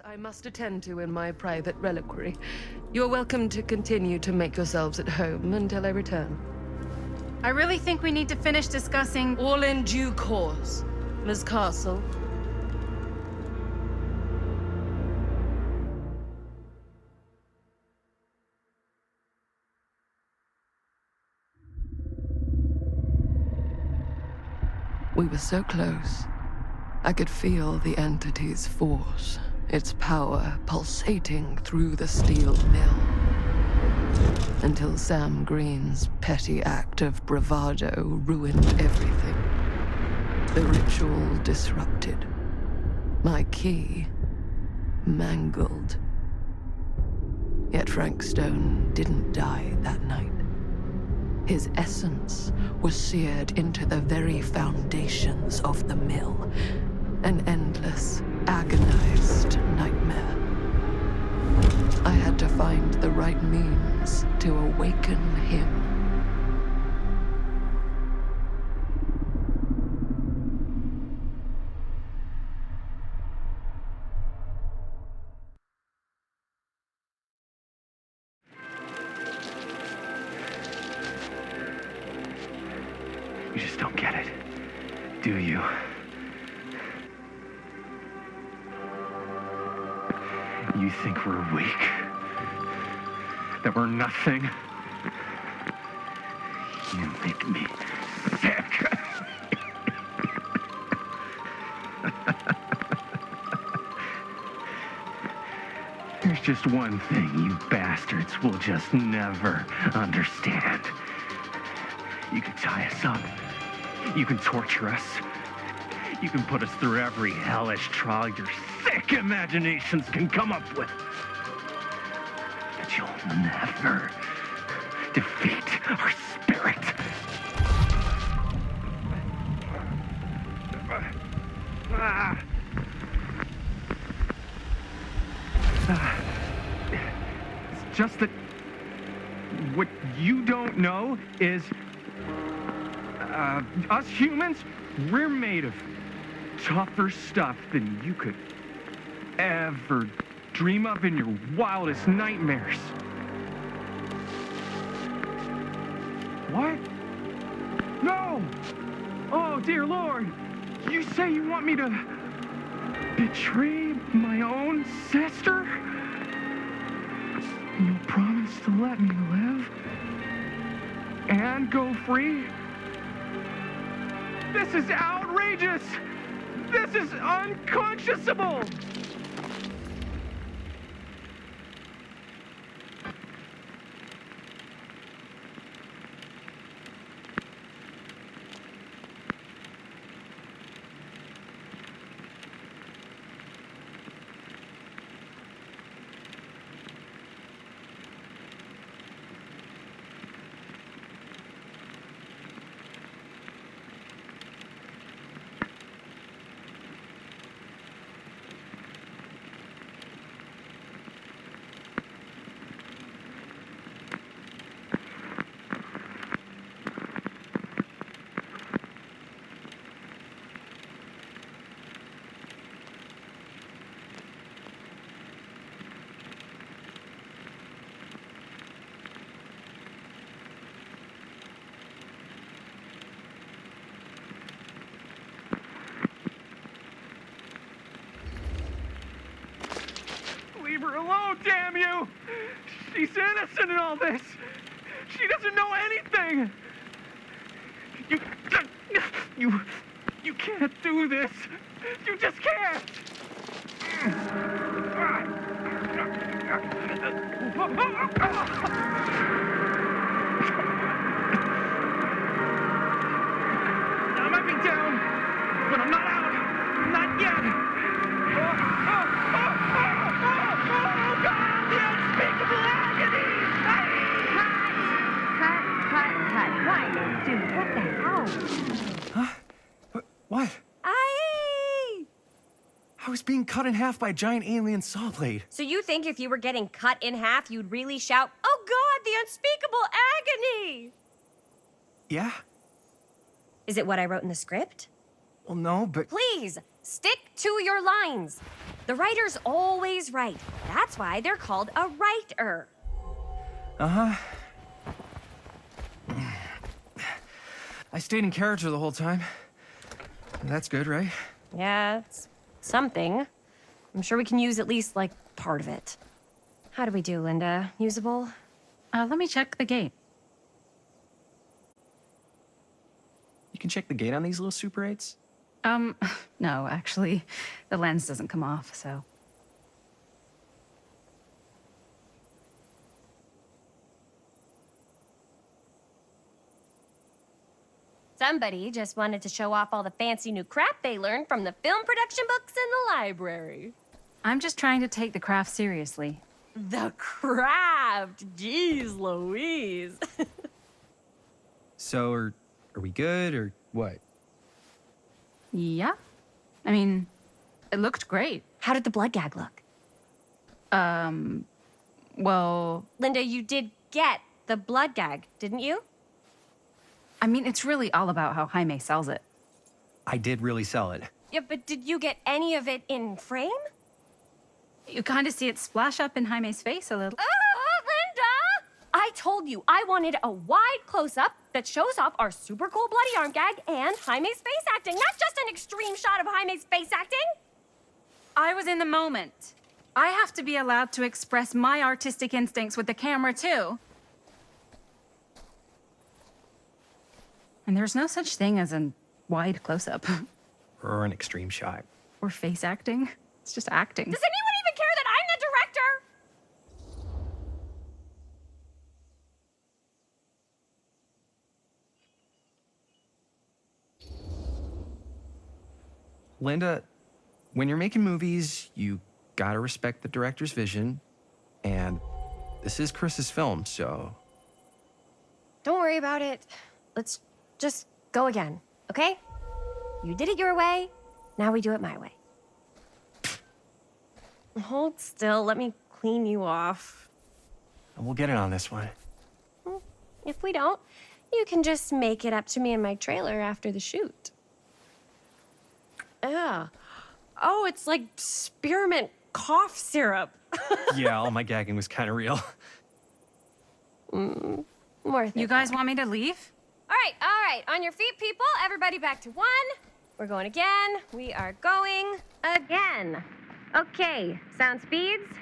I must attend to in my private reliquary. You are welcome to continue to make yourselves at home until I return. I really think we need to finish discussing... All in due course, Ms. Castle. We were so close. I could feel the entity's force, its power pulsating through the steel mill. Until Sam Green's petty act of bravado ruined everything. The ritual disrupted. My key mangled. Yet Frank Stone didn't die that night. His essence was seared into the very foundations of the mill. An endless, agonized nightmare. I had to find the right means to awaken him. You just don't get it, do you? You think we're weak? That we're nothing? You make me sick. There's just one thing you bastards will just never understand. You can tie us up. You can torture us. You can put us through every hellish trial your sick imaginations can come up with. But you'll never defeat our spirit. It's just that what you don't know is us humans, we're made of tougher stuff than you could ever dream of in your wildest nightmares. What? No! Oh, dear Lord! You say you want me to betray my own sister? You promise to let me live? And go free? This is outrageous! This is unconscionable! Leave her alone, damn you! She's innocent in all this! She doesn't know anything! You can't do this! You just can't! I might be down, but I'm not out! Not yet! Oh, God! The unspeakable agony! Cut. Dude, what the hell? Huh? What? Aye! I was being cut in half by a giant alien saw blade. So you think if you were getting cut in half, you'd really shout, "Oh God, the unspeakable agony!" Yeah? Is it what I wrote in the script? Well, no, but... Please, stick to your lines. The writer's always right. That's why they're called a writer. Uh-huh. I stayed in character the whole time. That's good, right? Yeah, it's something. I'm sure we can use at least, like, part of it. How do we do, Linda? Usable? Let me check the gate. You can check the gate on these little Super 8s? No, actually, the lens doesn't come off, so. Somebody just wanted to show off all the fancy new crap they learned from the film production books in the library. I'm just trying to take the craft seriously. The craft! Jeez Louise. So, are we good, or what? Yeah? I mean, it looked great. How did the blood gag look? Well, Linda, you did get the blood gag, didn't you? I mean, it's really all about how Jaime sells it. I did really sell it. Yeah, but did you get any of it in frame? You kind of see it splash up in Jaime's face a little. Oh, Linda! I told you I wanted a wide close-up that shows off our super cool bloody arm gag and Jaime's face acting, not just an extreme shot of Jaime's face acting. I was in the moment. I have to be allowed to express my artistic instincts with the camera, too. And there's no such thing as a wide close-up. Or an extreme shot. Or face acting. It's just acting. Does anyone even care that I'm the director? Linda, when you're making movies, you gotta respect the director's vision. And this is Chris's film, so... Don't worry about it. Let's just go again, okay? You did it your way, now we do it my way. Hold still, let me clean you off. We'll get it on this one. If we don't, you can just make it up to me in my trailer after the shoot. Yeah. Oh, it's like spearmint cough syrup. Yeah, all my gagging was kind of real. Worth it. You guys want me to leave? All right. On your feet, people. Everybody back to one. We're going again. We are going again. Okay, sound speeds.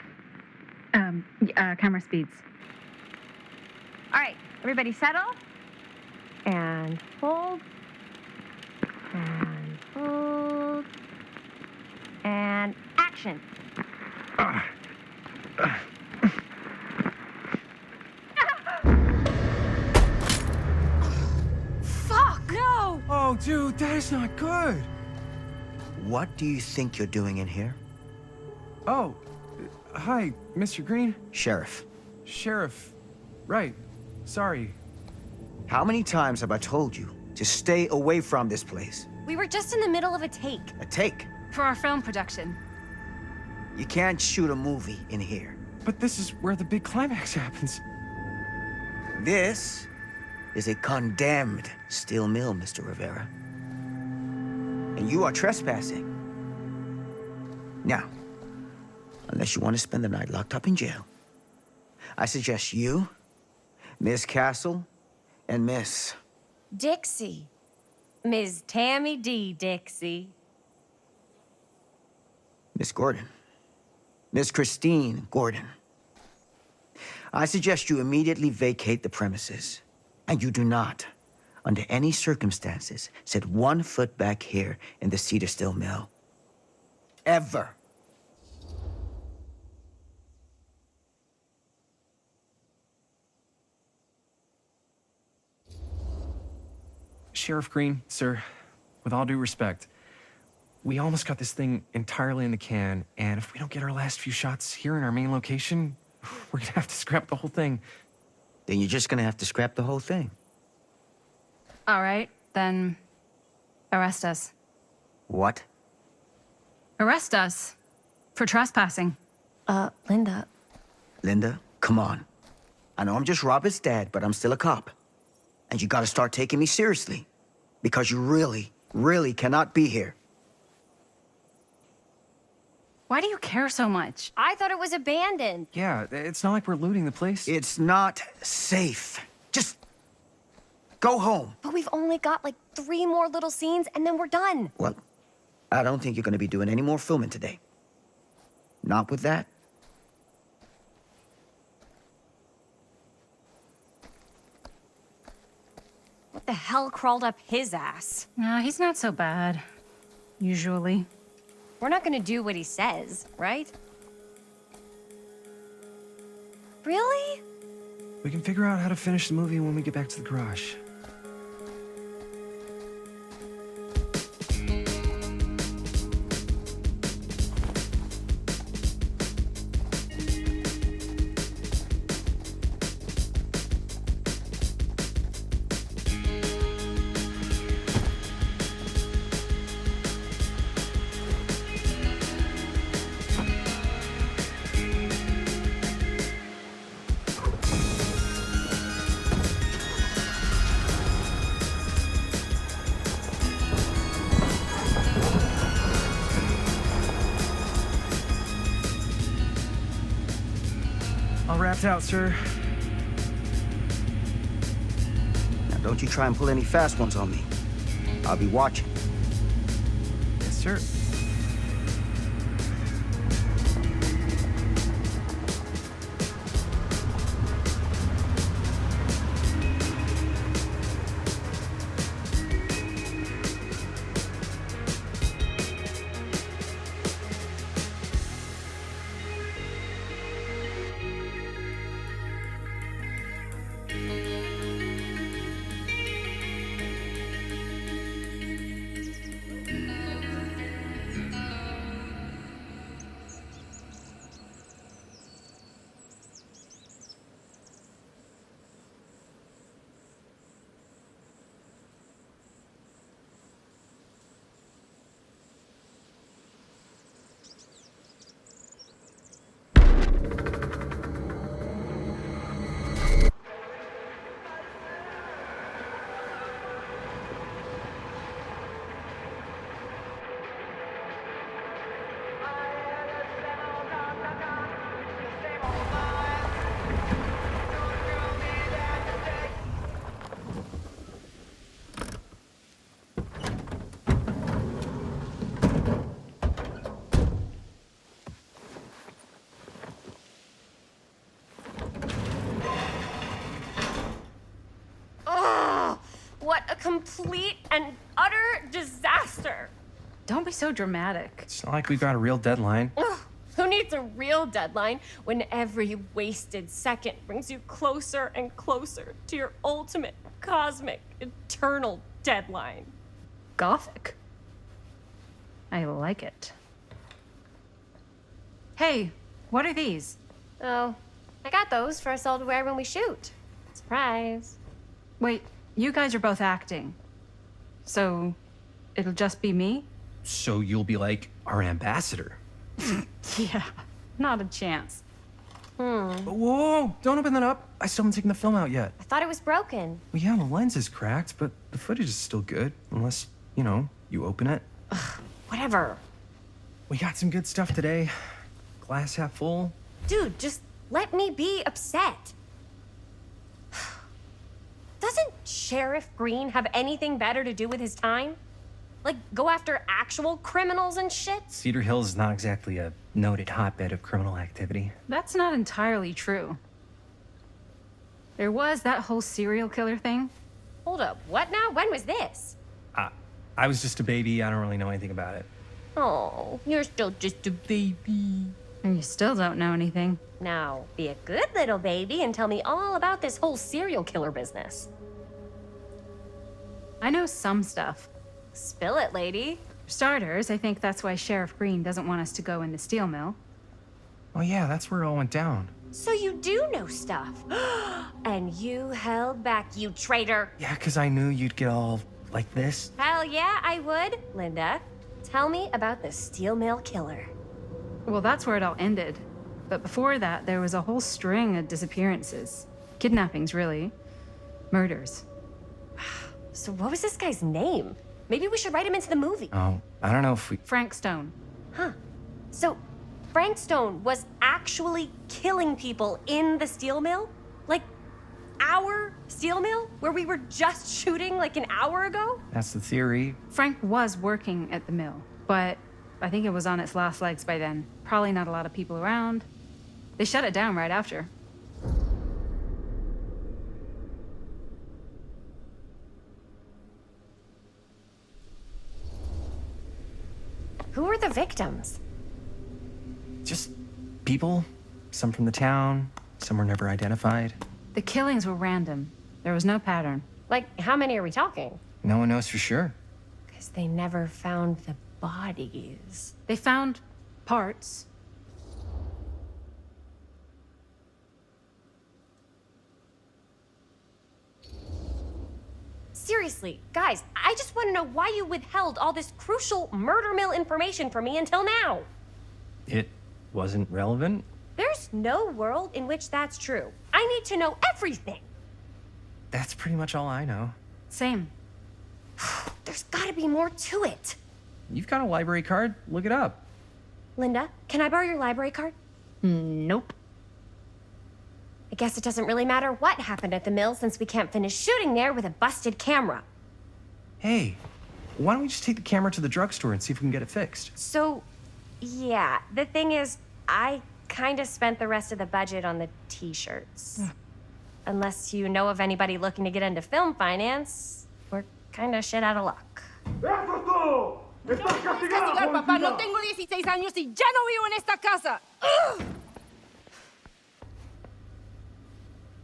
Camera speeds. All right, everybody settle. And hold. And hold. And action. Fuck! No! Oh, dude, that is not good. What do you think you're doing in here? Oh, hi, Mr. Green. Sheriff, Sheriff. Right. Sorry. how many times have I told you to stay away from this place? We were just in the middle of a take. A take. For our film production. You can't shoot a movie in here. But this is where the big climax happens. This is a condemned steel mill, Mr. Rivera. And you are trespassing. Now, unless you want to spend the night locked up in jail, I suggest you, Miss Castle, and Miss... Dixie. Ms. Tammy D. Dixie. Miss Gordon. Miss Christine Gordon. I suggest you immediately vacate the premises. And you do not, under any circumstances, set 1 foot back here in the Cedar Steel Mill. Ever. Sheriff Green, sir, with all due respect, we almost got this thing entirely in the can, and if we don't get our last few shots here in our main location, we're gonna have to scrap the whole thing. Then you're just gonna have to scrap the whole thing. All right, then arrest us. What? Arrest us for trespassing. Linda. Linda, come on. I know I'm just Robert's dad, but I'm still a cop. And you gotta start taking me seriously. Because you really, really cannot be here. Why do you care so much? I thought it was abandoned. Yeah, it's not like we're looting the place. It's not safe. Just go home. But we've only got like 3 more little scenes and then we're done. Well, I don't think you're gonna be doing any more filming today. Not with that. What the hell crawled up his ass? Nah, he's not so bad. Usually. We're not gonna do what he says, right? Really? We can figure out how to finish the movie when we get back to the garage. All wrapped out, sir. Now, don't you try and pull any fast ones on me. I'll be watching. Yes, sir. What a complete and utter disaster. Don't be so dramatic. It's not like we've got a real deadline. Ugh, who needs a real deadline when every wasted second brings you closer and closer to your ultimate, cosmic, eternal deadline? Gothic. I like it. Hey, what are these? Oh, I got those for us all to wear when we shoot. Surprise. Wait, you guys are both acting. So, it'll just be me? So you'll be like our ambassador. Yeah, not a chance. Whoa, don't open that up. I still haven't taken the film out yet. I thought it was broken. Well, yeah, the lens is cracked, but the footage is still good. Unless, you open it. Whatever. We got some good stuff today. Glass half full. Dude, just let me be upset. Doesn't Sheriff Green have anything better to do with his time? Like, go after actual criminals and shit? Cedar Hills is not exactly a noted hotbed of criminal activity. That's not entirely true. There was that whole serial killer thing. Hold up, what now? When was this? I was just a baby. I don't really know anything about it. Oh, you're still just a baby. And you still don't know anything. Now, be a good little baby and tell me all about this whole serial killer business. I know some stuff. Spill it, lady. For starters, I think that's why Sheriff Green doesn't want us to go in the steel mill. Oh yeah, that's where it all went down. So you do know stuff. And you held back, you traitor. Yeah, because I knew you'd get all like this. Hell yeah, I would. Linda, tell me about the steel mill killer. Well, that's where it all ended. But before that, there was a whole string of disappearances. Kidnappings, really. Murders. So what was this guy's name? Maybe we should write him into the movie. Oh, I don't know if we... Frank Stone. Huh. So Frank Stone was actually killing people in the steel mill? Like, our steel mill? Where we were just shooting like an hour ago? That's the theory. Frank was working at the mill, but I think it was on its last legs by then. Probably not a lot of people around. They shut it down right after. Who were the victims? Just people. Some from the town, some were never identified. The killings were random. There was no pattern. Like, how many are we talking? No one knows for sure. Because they never found the bodies. They found parts. Seriously, guys, I just want to know why you withheld all this crucial murder mill information from me until now. It wasn't relevant? There's no world in which that's true. I need to know everything. That's pretty much all I know. Same. There's gotta be more to it. You've got a library card? Look it up. Linda, can I borrow your library card? Nope. I guess it doesn't really matter what happened at the mill since we can't finish shooting there with a busted camera. Hey, why don't we just take the camera to the drugstore and see if we can get it fixed? So, yeah, the thing is, I kind of spent the rest of the budget on the t-shirts. Unless you know of anybody looking to get into film finance, we're kind of shit out of luck. Castigar, papá. No tengo 16 años y ya no vivo en esta casa. Ugh.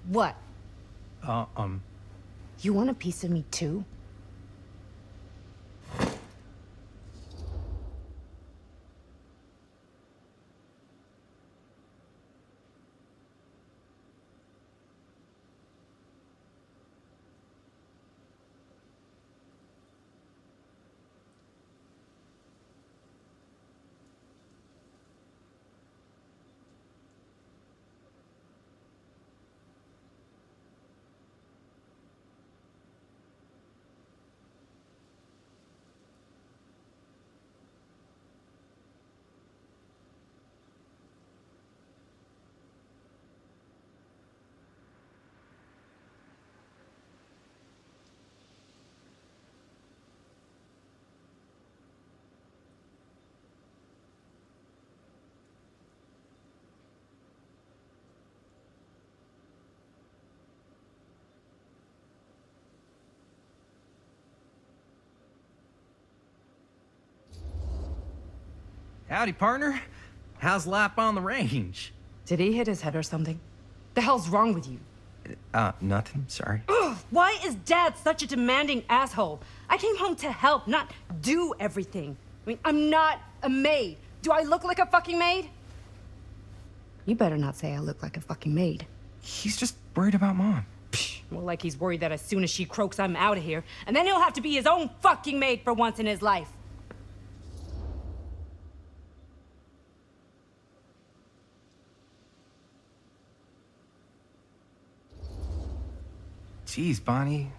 What? You want a piece of me too? Howdy, partner. How's lap on the range? Did he hit his head or something? The hell's wrong with you? Nothing, sorry. Ugh, why is Dad such a demanding asshole? I came home to help, not do everything. I mean, I'm not a maid. Do I look like a fucking maid? You better not say I look like a fucking maid. He's just worried about Mom. More like he's worried that as soon as she croaks, I'm out of here. And then he'll have to be his own fucking maid for once in his life. Jeez, Bonnie.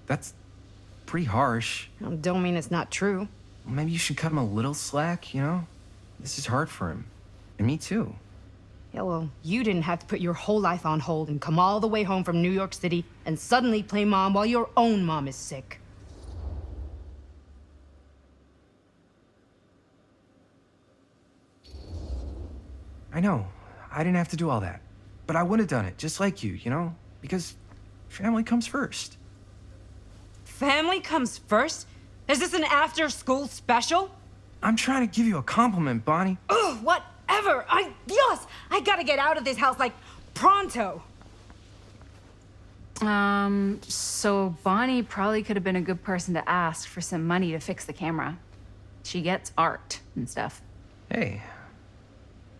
That's pretty harsh. Don't mean it's not true. Maybe you should cut him a little slack, you know? This is hard for him. And me too. Yeah, well, you didn't have to put your whole life on hold and come all the way home from New York City and suddenly play mom while your own mom is sick. I know. I didn't have to do all that. But I would have done it, just like you know? Because family comes first. Family comes first? Is this an after-school special? I'm trying to give you a compliment, Bonnie. Ugh, whatever. Dios, I gotta get out of this house, like, pronto. So Bonnie probably could have been a good person to ask for some money to fix the camera. She gets art and stuff. Hey,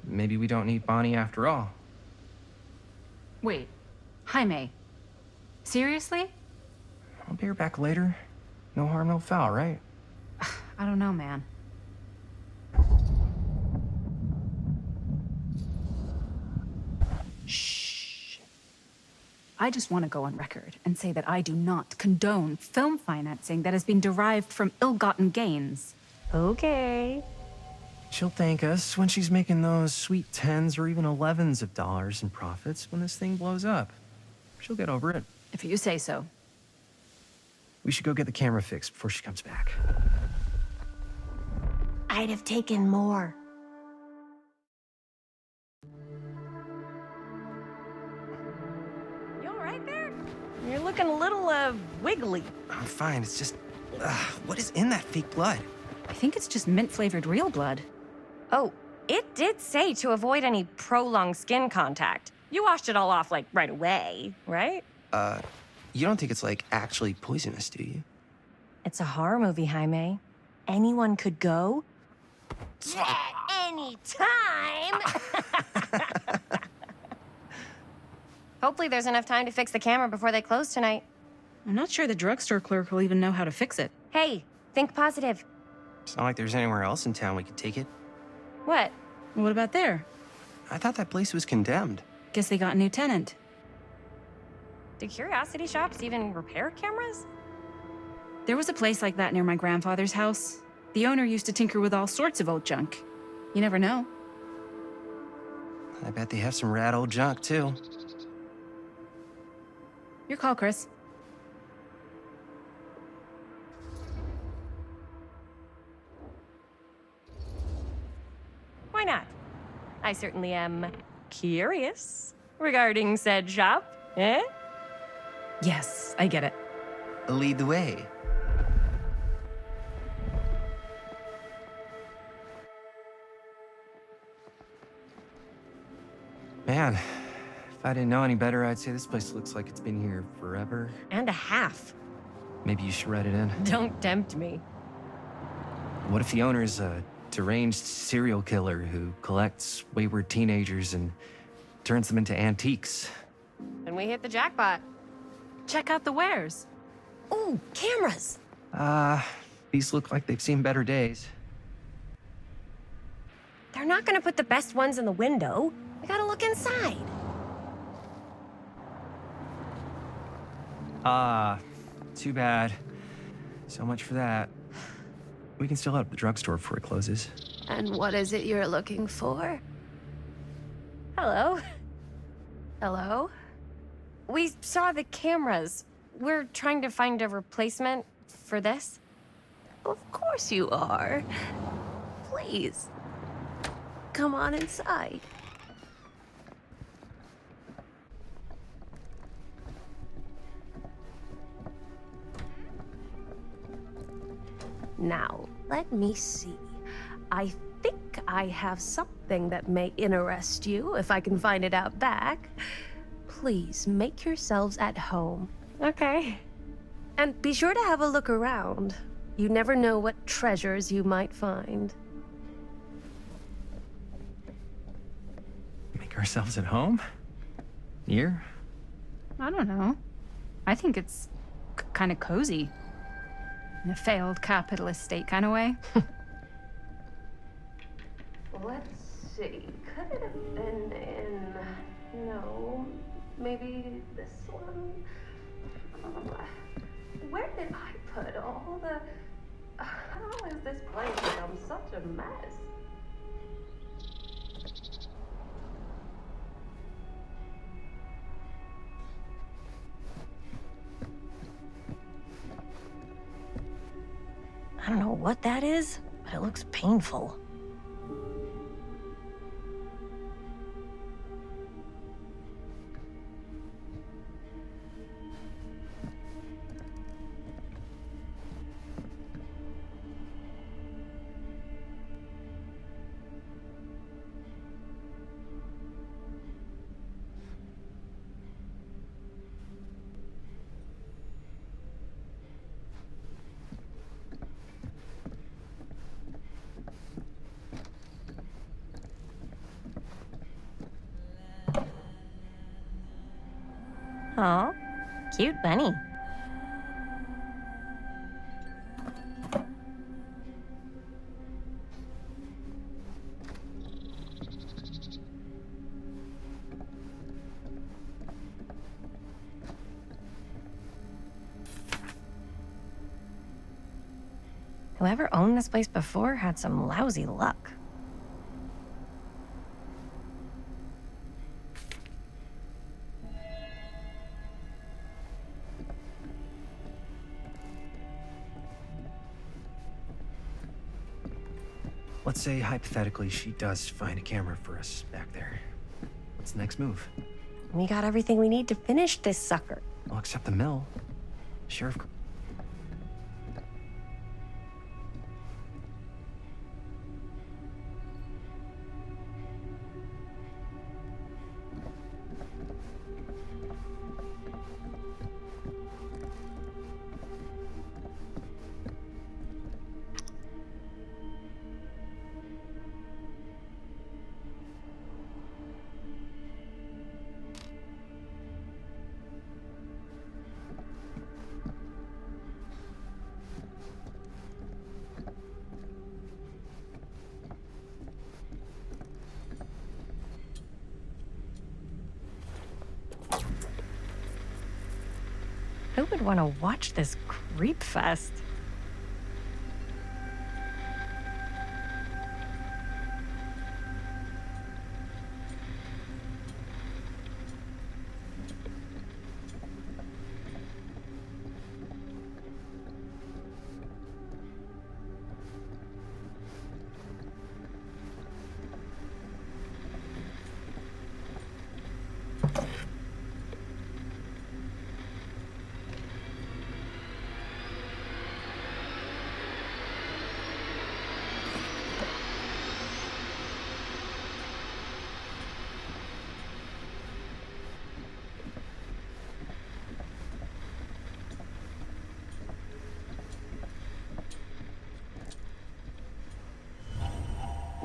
maybe we don't need Bonnie after all. Wait, Jaime. Seriously? I'll be her back later. No harm, no foul, right? I don't know, man. Shh. I just want to go on record and say that I do not condone film financing that has been derived from ill-gotten gains. Okay. She'll thank us when she's making those sweet 10s or even 11s of dollars in profits when this thing blows up. She'll get over it. If you say so. We should go get the camera fixed before she comes back. I'd have taken more. You all right there? You're looking a little, wiggly. I'm fine. It's just, what is in that fake blood? I think it's just mint-flavored real blood. Oh, it did say to avoid any prolonged skin contact. You washed it all off, like, right away, right? You don't think it's, like, actually poisonous, do you? It's a horror movie, Jaime. Anyone could go. Anytime! Hopefully there's enough time to fix the camera before they close tonight. I'm not sure the drugstore clerk will even know how to fix it. Hey, think positive. It's not like there's anywhere else in town we could take it. What? What about there? I thought that place was condemned. Guess they got a new tenant. Do curiosity shops even repair cameras? There was a place like that near my grandfather's house. The owner used to tinker with all sorts of old junk. You never know. I bet they have some rad old junk, too. Your call, Chris. Why not? I certainly am curious regarding said shop, eh? Yes, I get it. Lead the way. Man, if I didn't know any better, I'd say this place looks like it's been here forever. And a half. Maybe you should write it in. Don't tempt me. What if the owner's a deranged serial killer who collects wayward teenagers and turns them into antiques? And we hit the jackpot. Check out the wares. Ooh, cameras! These look like they've seen better days. They're not gonna put the best ones in the window. We gotta look inside. Too bad. So much for that. We can still head up the drugstore before it closes. And what is it you're looking for? Hello. Hello? We saw the cameras. We're trying to find a replacement for this. Of course you are. Please. Come on inside. Now, let me see. I think I have something that may interest you, if I can find it out back. Please make yourselves at home. Okay. And be sure to have a look around. You never know what treasures you might find. Make ourselves at home? Here? I don't know. I think it's kind of cozy. In a failed capitalist state kind of way. Let's see. Could it have been in... No. Maybe this one? Where did I put all the... How is this place become such a mess? I don't know what that is, but it looks painful. Aw, cute bunny. Whoever owned this place before had some lousy luck. Let's say, hypothetically, she does find a camera for us back there. What's the next move? We got everything we need to finish this sucker. Well, except the mill. Sheriff... Who would want to watch this creep fest?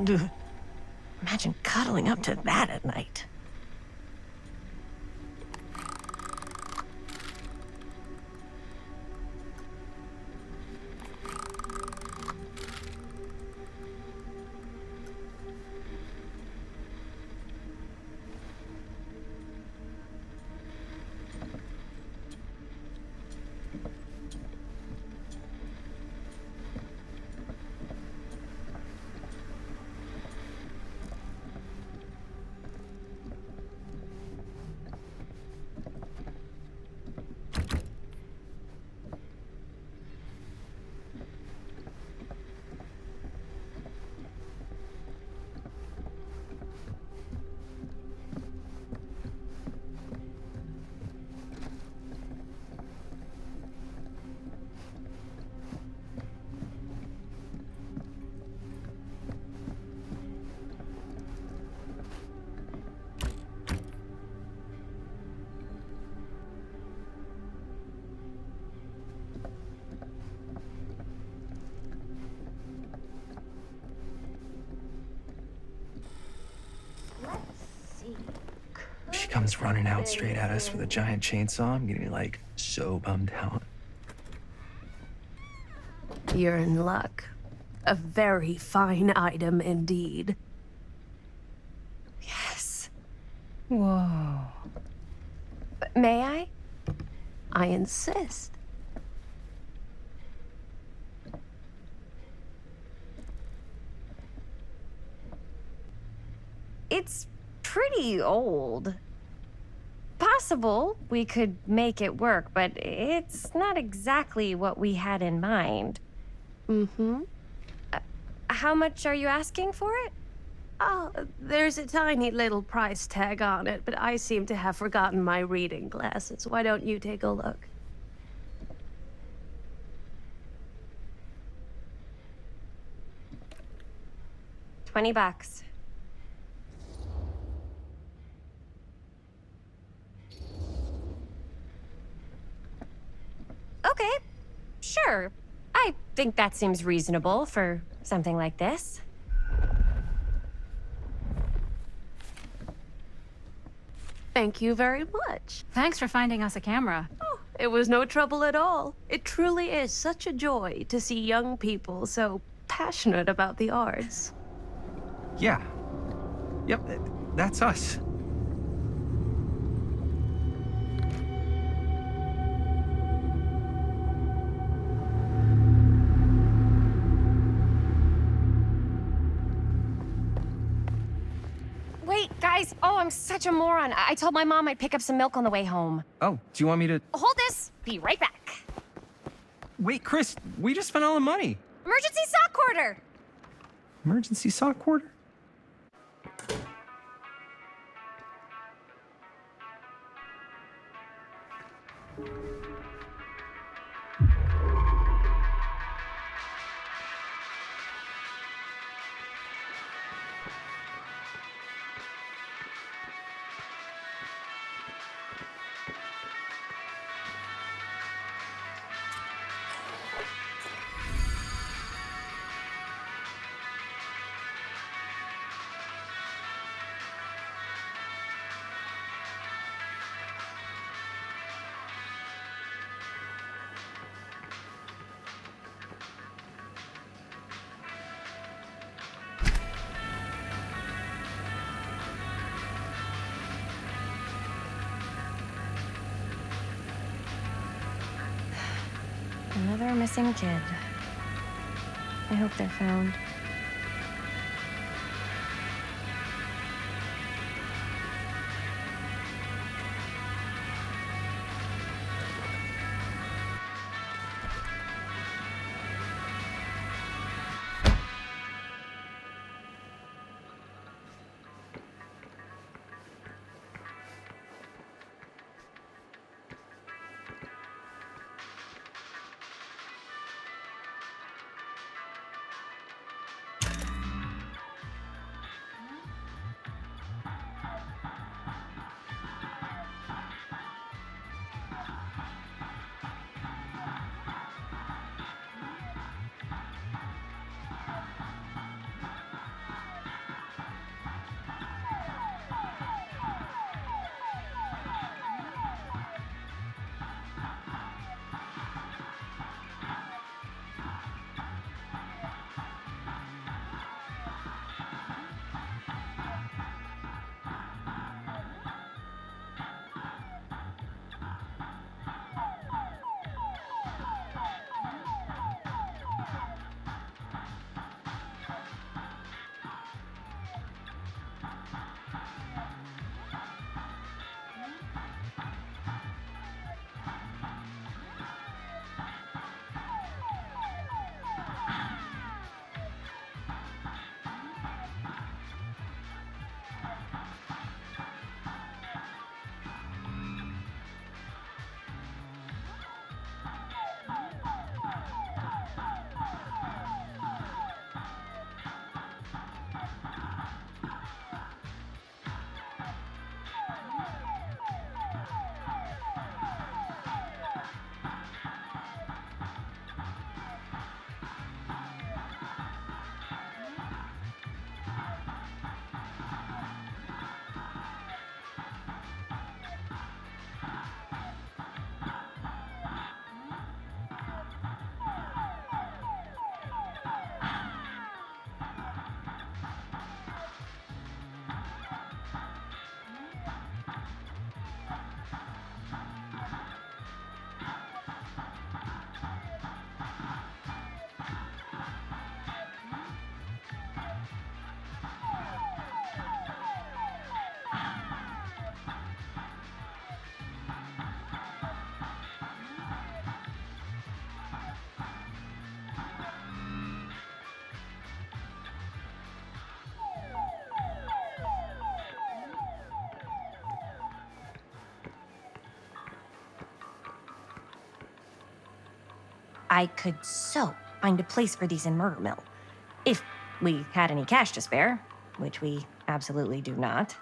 Ugh. Imagine cuddling up to that at night. She comes running out straight at us with a giant chainsaw. I'm getting, like, so bummed out. You're in luck. A very fine item indeed. Yes. Whoa. May I? I insist. It's pretty old. Possible we could make it work, but it's not exactly what we had in mind. Mm-hmm. How much are you asking for it? Oh, there's a tiny little price tag on it, but I seem to have forgotten my reading glasses. Why don't you take a look? $20. Okay, sure. I think that seems reasonable for something like this. Thank you very much. Thanks for finding us a camera. Oh, it was no trouble at all. It truly is such a joy to see young people so passionate about the arts. Yeah. Yep, that's us. Wait, guys. Oh, I'm such a moron. I told my mom I'd pick up some milk on the way home. Oh, do you want me to... Hold this. Be right back. Wait, Chris, we just spent all the money. Emergency sock order. Emergency sock quarter? Another missing kid. I hope they're found. I could so find a place for these in Murder Mill. If we had any cash to spare, which we absolutely do not.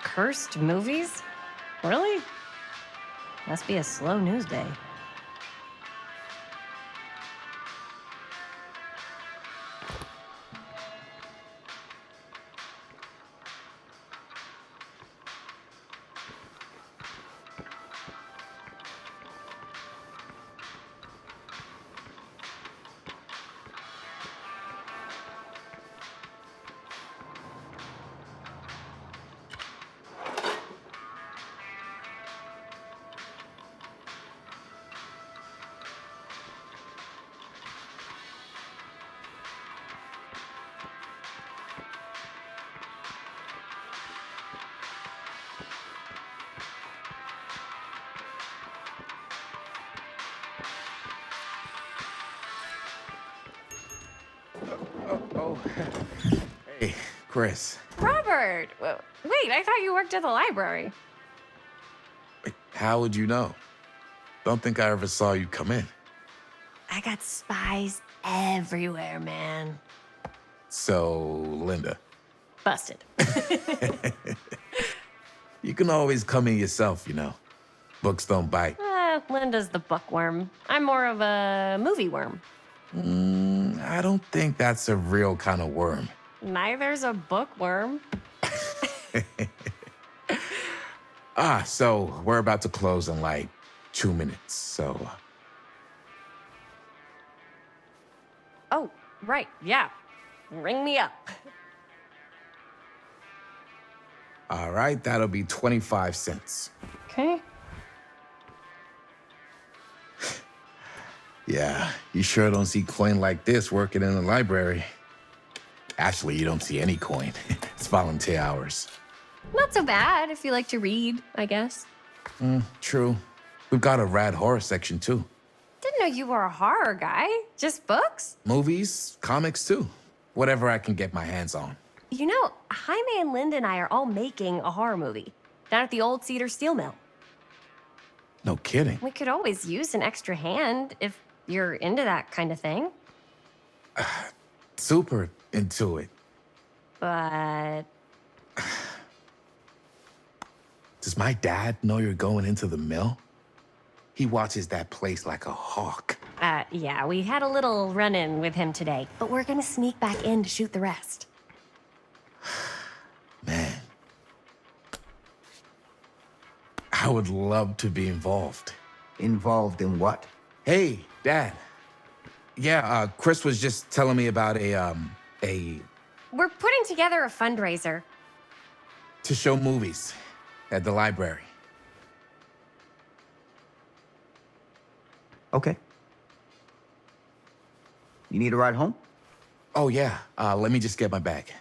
Cursed movies? Really? Must be a slow news day. Oh. Hey, Chris. Robert! Wait, I thought you worked at the library. Wait, how would you know? Don't think I ever saw you come in. I got spies everywhere, man. So, Linda. Busted. You can always come in yourself, you know. Books don't bite. Linda's the bookworm. I'm more of a movie worm. I don't think that's a real kind of worm. Neither's a bookworm. So we're about to close in like 2 minutes, so... Oh, right, yeah. Ring me up. All right, that'll be 25 cents. Okay. Yeah, you sure don't see coin like this working in the library. Actually, you don't see any coin. It's volunteer hours. Not so bad if you like to read, I guess. True. We've got a rad horror section, too. Didn't know you were a horror guy. Just books? Movies, comics, too. Whatever I can get my hands on. You know, Jaime and Linda and I are all making a horror movie down at the old Cedar Steel Mill. No kidding. We could always use an extra hand if you're into that kind of thing. Super into it. But Does my dad know you're going into the mill? He watches that place like a hawk. Yeah, we had a little run-in with him today, but we're gonna sneak back in to shoot the rest. Man. I would love to be involved. Involved in what? Hey, Dad. Yeah, Chris was just telling me about a We're putting together a fundraiser. to show movies at the library. Okay. You need a ride home? Oh, yeah. Let me just get my bag.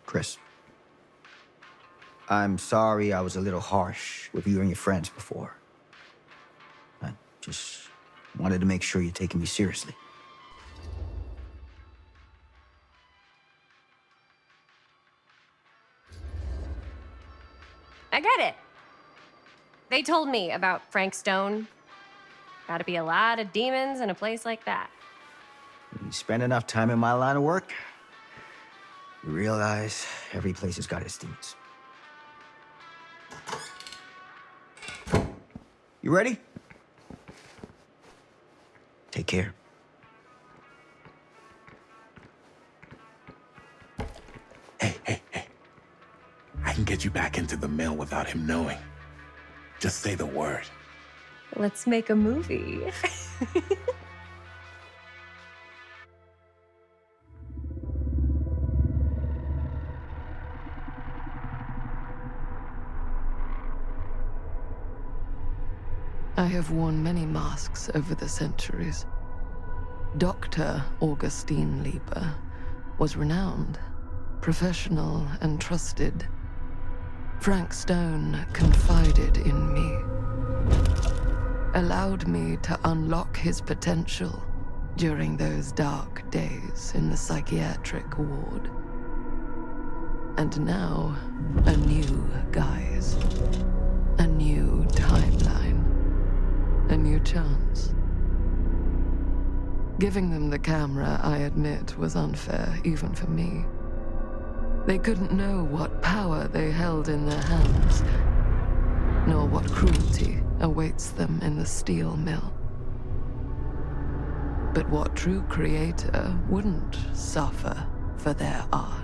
Chris. I'm sorry I was a little harsh with you and your friends before. I just wanted to make sure you're taking me seriously. I get it. They told me about Frank Stone. Gotta be a lot of demons in a place like that. When you spend enough time in my line of work, you realize every place has got its demons. You ready? Take care. Hey. I can get you back into the mill without him knowing. Just say the word. Let's make a movie. I have worn many masks over the centuries. Dr. Augustine Lieber was renowned, professional, and trusted. Frank Stone confided in me, allowed me to unlock his potential during those dark days in the psychiatric ward. And now, a new guise, a new timeline, a new chance. Giving them the camera, I admit, was unfair, even for me. They couldn't know what power they held in their hands, nor what cruelty awaits them in the steel mill. But what true creator wouldn't suffer for their art?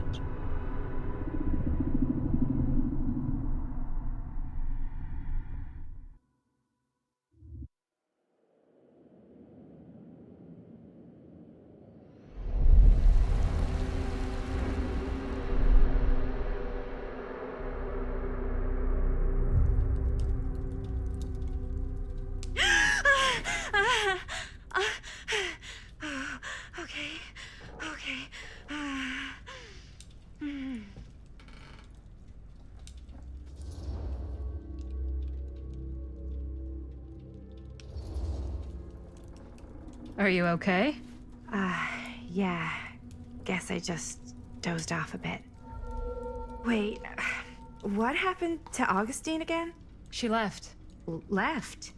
Okay. Are you okay? Yeah. Guess I just dozed off a bit. Wait, what happened to Augustine again? She left. Left?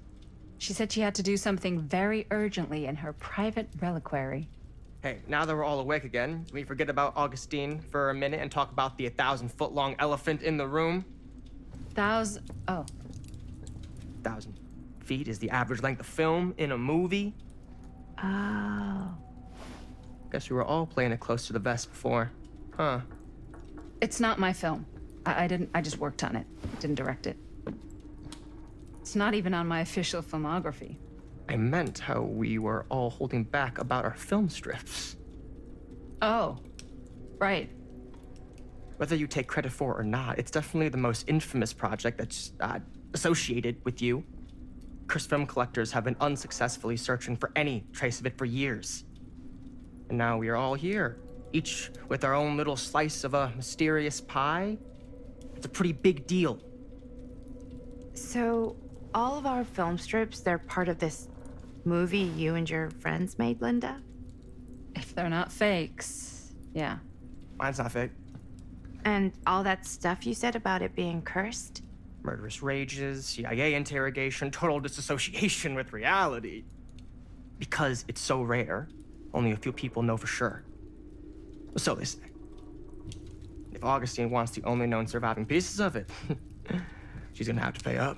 She said she had to do something very urgently in her private reliquary. Hey, now that we're all awake again, can we forget about Augustine for a minute and talk about the 1,000-foot-long elephant in the room? Oh. 1,000 feet is the average length of film in a movie. Oh. Guess we were all playing it close to the vest before. Huh. It's not my film. I just worked on it. Didn't direct it. It's not even on my official filmography. I meant how we were all holding back about our film strips. Oh. Right. Whether you take credit for it or not, it's definitely the most infamous project that's associated with you. Cursed film collectors have been unsuccessfully searching for any trace of it for years. And now we are all here, each with our own little slice of a mysterious pie. It's a pretty big deal. So, all of our film strips, they're part of this movie you and your friends made, Linda? If they're not fakes, yeah. Mine's not fake. And all that stuff you said about it being cursed? Murderous rages, CIA interrogation, total disassociation with reality. Because it's so rare, only a few people know for sure. So they say. If Augustine wants the only known surviving pieces of it, she's gonna have to pay up.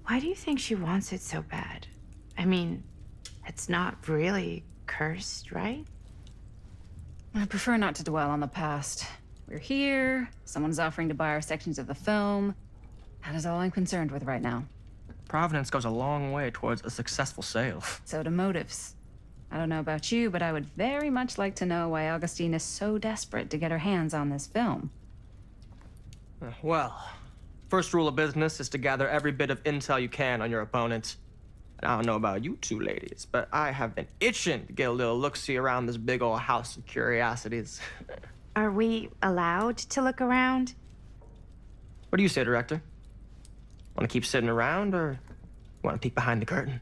Why do you think she wants it so bad? I mean, it's not really cursed, right? I prefer not to dwell on the past. We're here, someone's offering to buy our sections of the film. That is all I'm concerned with right now. Providence goes a long way towards a successful sale. So do motives. I don't know about you, but I would very much like to know why Augustine is so desperate to get her hands on this film. Well, first rule of business is to gather every bit of intel you can on your opponent. And I don't know about you two ladies, but I have been itching to get a little look-see around this big old house of curiosities. Are we allowed to look around? What do you say, director? Want to keep sitting around, or want to peek behind the curtain?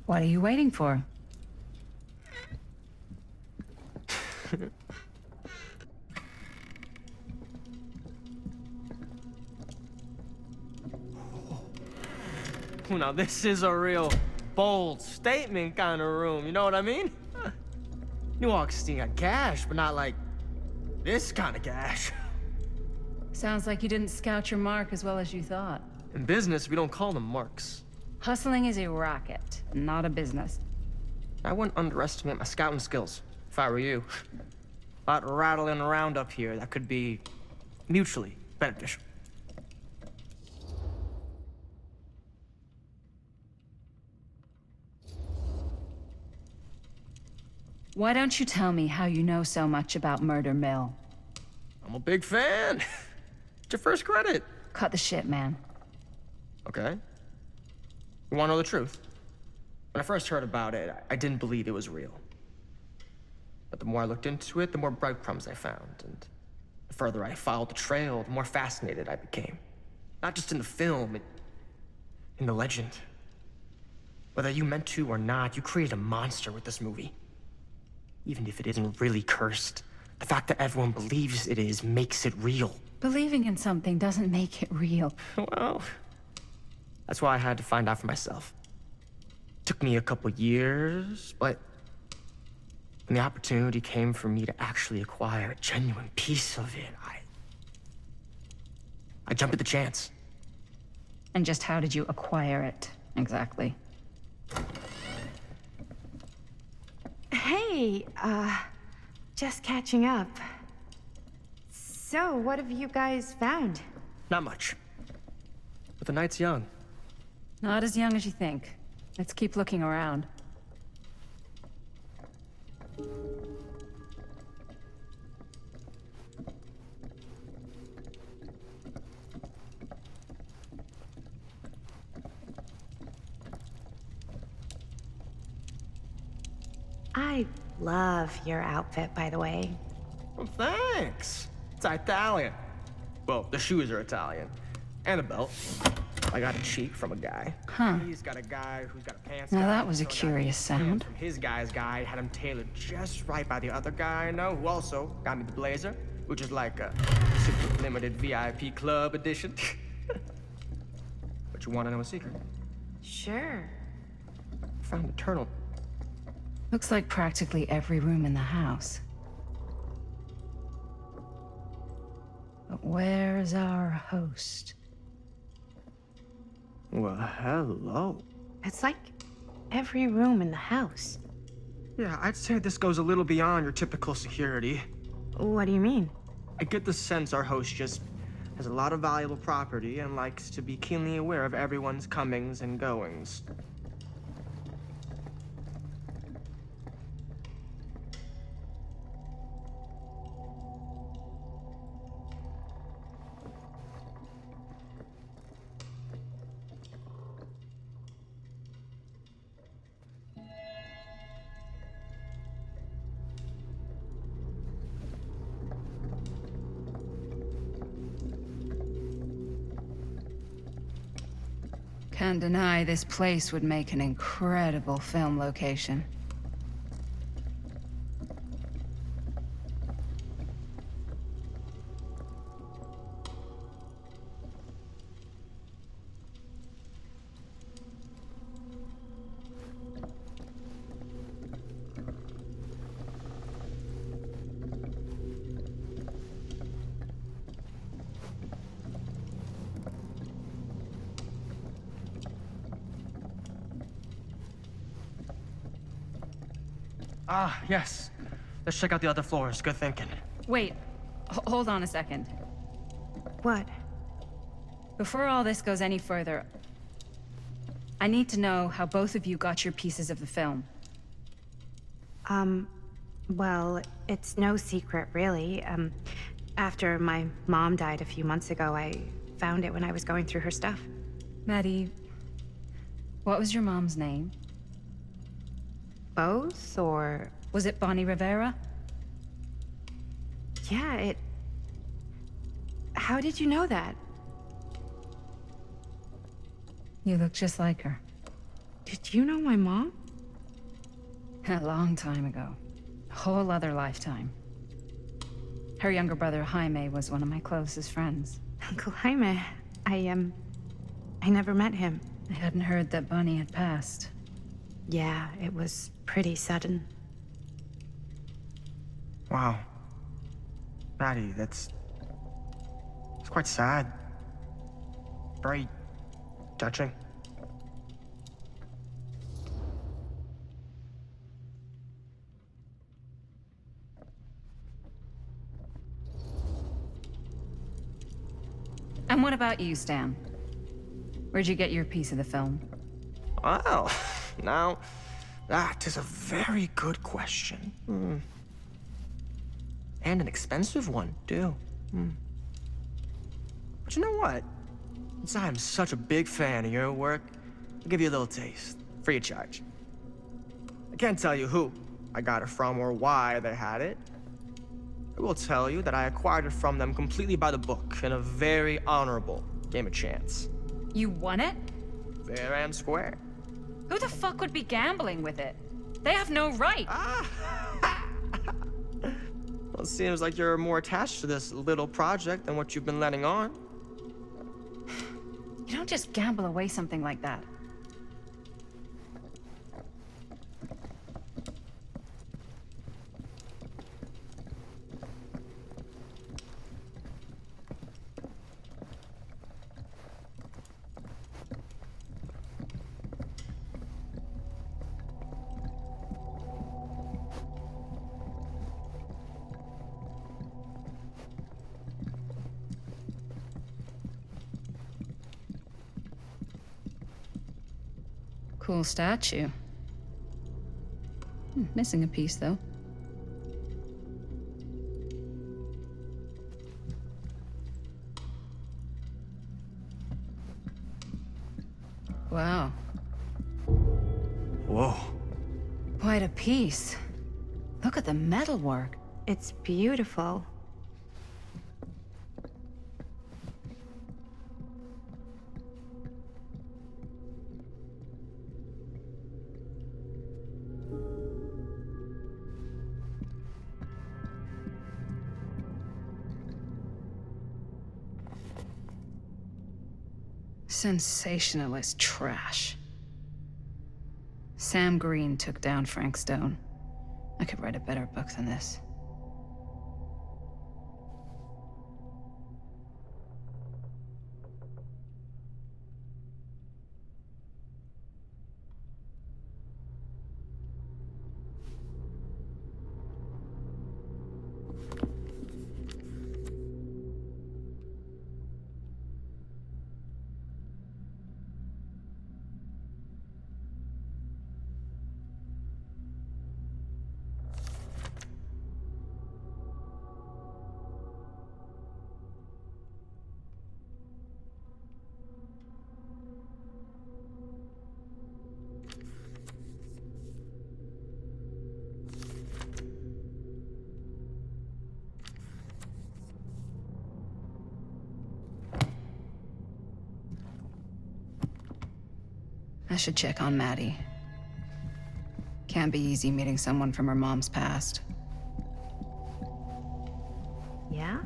What are you waiting for? Now this is a real bold statement kind of room, you know what I mean? New Augustine got cash, but not like this kind of cash. Sounds like you didn't scout your mark as well as you thought. In business, we don't call them marks. Hustling is a racket, not a business. I wouldn't underestimate my scouting skills, if I were you. A lot rattling around up here that could be mutually beneficial. Why don't you tell me how you know so much about Murder Mill? I'm a big fan. It's your first credit. Cut the shit, man. Okay. You want to know the truth? When I first heard about it, I didn't believe it was real. But the more I looked into it, the more breadcrumbs I found. And the further I followed the trail, the more fascinated I became. Not just in the film, in the legend. Whether you meant to or not, you created a monster with this movie. Even if it isn't really cursed, the fact that everyone believes it is makes it real. Believing in something doesn't make it real. Well, that's why I had to find out for myself. Took me a couple years, but when the opportunity came for me to actually acquire a genuine piece of it, I jumped at the chance. And just how did you acquire it, exactly? Hey, just catching up. So, what have you guys found? Not much. But the night's young. Not as young as you think. Let's keep looking around. I love your outfit, by the way. Well, thanks. It's Italian. Well, the shoes are Italian. And a belt. I got a cheek from a guy. Huh. He's got a guy who's got a pants Now guy, that was a so I got curious sound. From his guy's guy, had him tailored just right by the other guy I know, who also got me the blazer, which is like a super limited VIP club edition. But you want to know a secret? Sure. Found Eternal. Looks like practically every room in the house. But where's our host? Well, hello. It's like every room in the house. Yeah, I'd say this goes a little beyond your typical security. What do you mean? I get the sense our host just has a lot of valuable property and likes to be keenly aware of everyone's comings and goings. Can't deny this place would make an incredible film location. Ah, yes. Let's check out the other floors. Good thinking. Wait, hold on a second. What? Before all this goes any further, I need to know how both of you got your pieces of the film. Well, it's no secret, really. After my mom died a few months ago, I found it when I was going through her stuff. Maddie, what was your mom's name? Both, or... Was it Bonnie Rivera? Yeah, How did you know that? You look just like her. Did you know my mom? A long time ago. A whole other lifetime. Her younger brother, Jaime, was one of my closest friends. Uncle Jaime, I never met him. I hadn't heard that Bonnie had passed. Yeah, it was pretty sudden. Wow. Maddie, it's quite sad. Very touching. And what about you, Stan? Where'd you get your piece of the film? Well, now, that is a very good question. And an expensive one, too. But you know what? Since I am such a big fan of your work, I'll give you a little taste, free of charge. I can't tell you who I got it from or why they had it. I will tell you that I acquired it from them completely by the book in a very honorable game of chance. You won it? Fair and square. Who the fuck would be gambling with it? They have no right. Well, it seems like you're more attached to this little project than what you've been letting on. You don't just gamble away something like that. Cool statue. Missing a piece, though. Wow. Whoa. Quite a piece. Look at the metalwork. It's beautiful. Sensationalist trash. Sam Green took down Frank Stone. I could write a better book than this. I should check on Maddie. Can't be easy meeting someone from her mom's past. Yeah?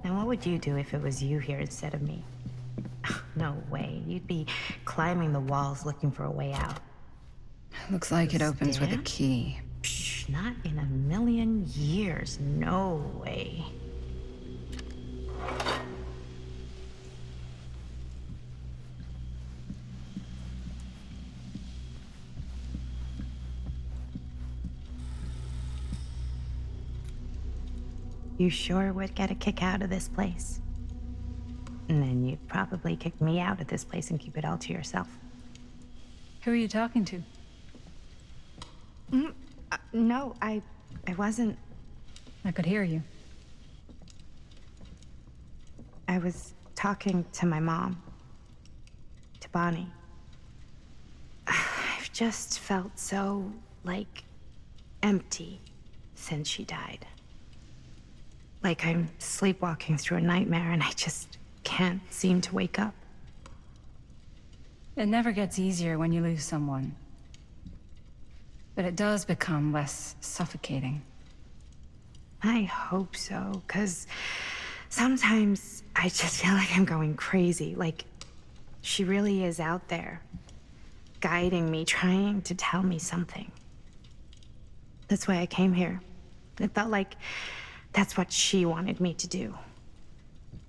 And what would you do if it was you here instead of me? No way. You'd be climbing the walls looking for a way out. Looks like it opens with a key. Psh, not in a million years. No way. You sure would get a kick out of this place. And then you'd probably kick me out of this place and keep it all to yourself. Who are you talking to? No, I wasn't. I could hear you. I was talking to my mom. To Bonnie. I've just felt so, like, empty since she died. Like I'm sleepwalking through a nightmare and I just can't seem to wake up. It never gets easier when you lose someone. But it does become less suffocating. I hope so, 'cause sometimes I just feel like I'm going crazy. Like she really is out there, guiding me, trying to tell me something. That's why I came here. It felt like that's what she wanted me to do.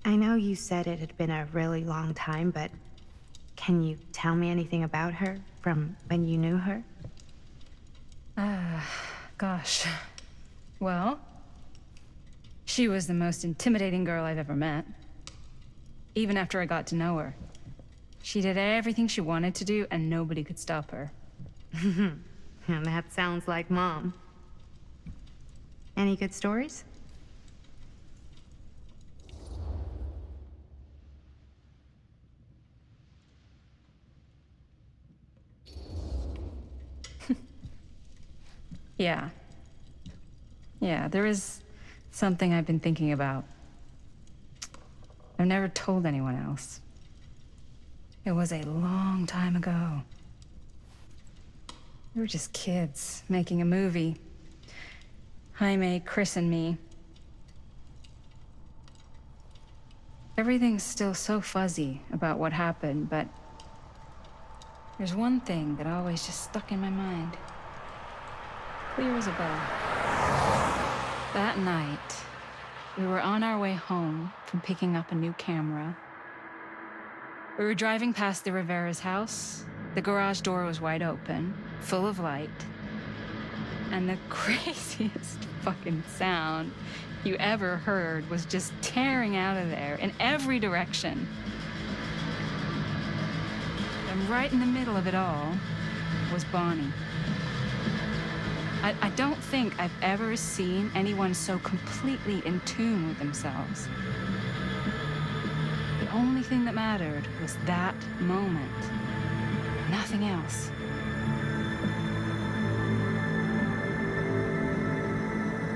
I know you said it had been a really long time, but can you tell me anything about her from when you knew her? Gosh. Well, she was the most intimidating girl I've ever met. Even after I got to know her. She did everything she wanted to do, and nobody could stop her. And that sounds like Mom. Any good stories? Yeah, there is something I've been thinking about. I've never told anyone else. It was a long time ago. We were just kids making a movie. Jaime, Chris, and me. Everything's still so fuzzy about what happened, but there's one thing that always just stuck in my mind. Clear as a bell. That night, we were on our way home from picking up a new camera. We were driving past the Rivera's house. The garage door was wide open, full of light. And the craziest fucking sound you ever heard was just tearing out of there in every direction. And right in the middle of it all was Bonnie. I don't think I've ever seen anyone so completely in tune with themselves. The only thing that mattered was that moment. Nothing else.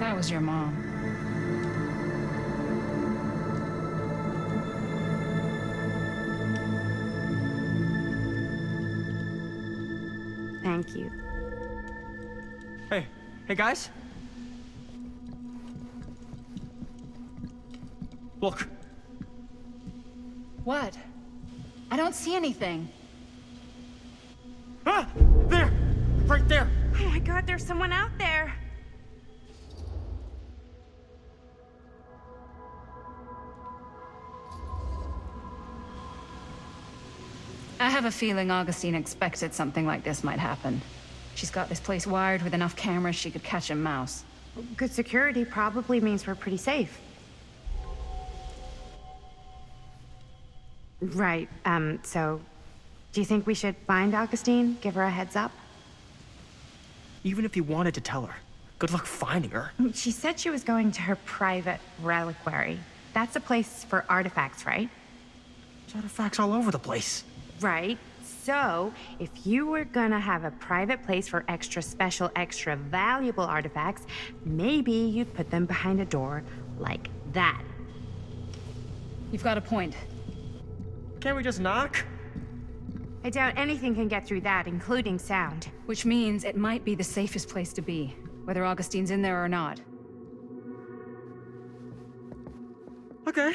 I was your mom. Thank you. Hey guys. Look. What? I don't see anything. Ah! There! Right there! Oh my god, there's someone out there. I have a feeling Augustine expected something like this might happen. She's got this place wired with enough cameras she could catch a mouse. Good security probably means we're pretty safe. Right, so do you think we should find Augustine? Give her a heads up? Even if you wanted to tell her, good luck finding her. She said she was going to her private reliquary. That's a place for artifacts, right? There's artifacts all over the place. Right. So, if you were gonna have a private place for extra special, extra valuable artifacts, maybe you'd put them behind a door like that. You've got a point. Can't we just knock? I doubt anything can get through that, including sound. Which means it might be the safest place to be, whether Augustine's in there or not. Okay.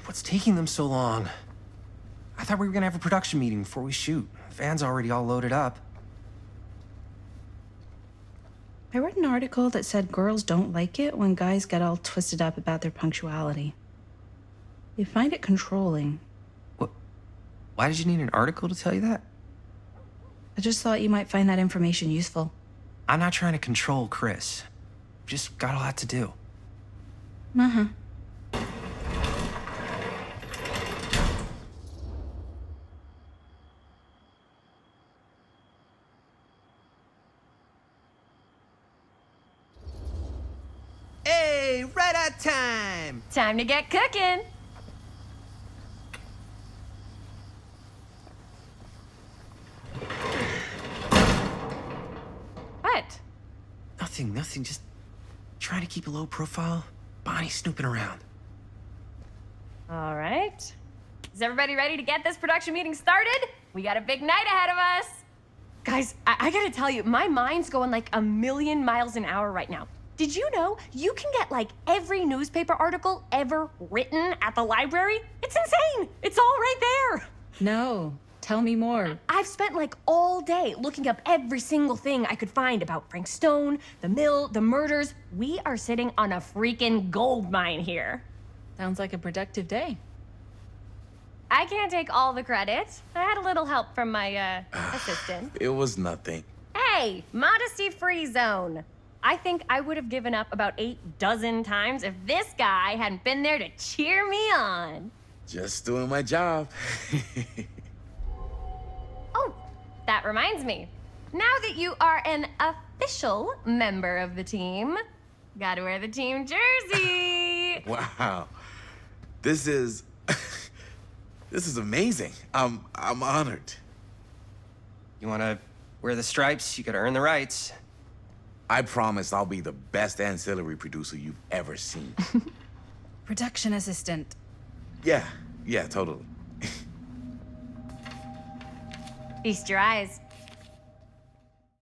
What's taking them so long? I thought we were gonna have a production meeting before we shoot. The van's already all loaded up. I read an article that said girls don't like it when guys get all twisted up about their punctuality. They find it controlling. What? Why did you need an article to tell you that? I just thought you might find that information useful. I'm not trying to control Chris. Just got a lot to do. Uh-huh. Hey, right at time! Time to get cooking. What? Nothing. Just trying to keep a low profile. Bonnie snooping around. All right. Is everybody ready to get this production meeting started? We got a big night ahead of us. Guys, I gotta tell you, my mind's going like a million miles an hour right now. Did you know you can get like every newspaper article ever written at the library? It's insane. It's all right there. No, tell me more. I've spent like all day looking up every single thing I could find about Frank Stone, the mill, the murders. We are sitting on a freaking gold mine here. Sounds like a productive day. I can't take all the credit. I had a little help from my assistant. It was nothing. Hey, modesty-free zone. I think I would have given up about 8 dozen times if this guy hadn't been there to cheer me on. Just doing my job. Oh, that reminds me. Now that you are an official member of the team, gotta wear the team jersey. Wow. This is amazing. I'm honored. You wanna wear the stripes? You gotta earn the rights. I promise I'll be the best ancillary producer you've ever seen. Production assistant. Yeah, totally. Feast your eyes.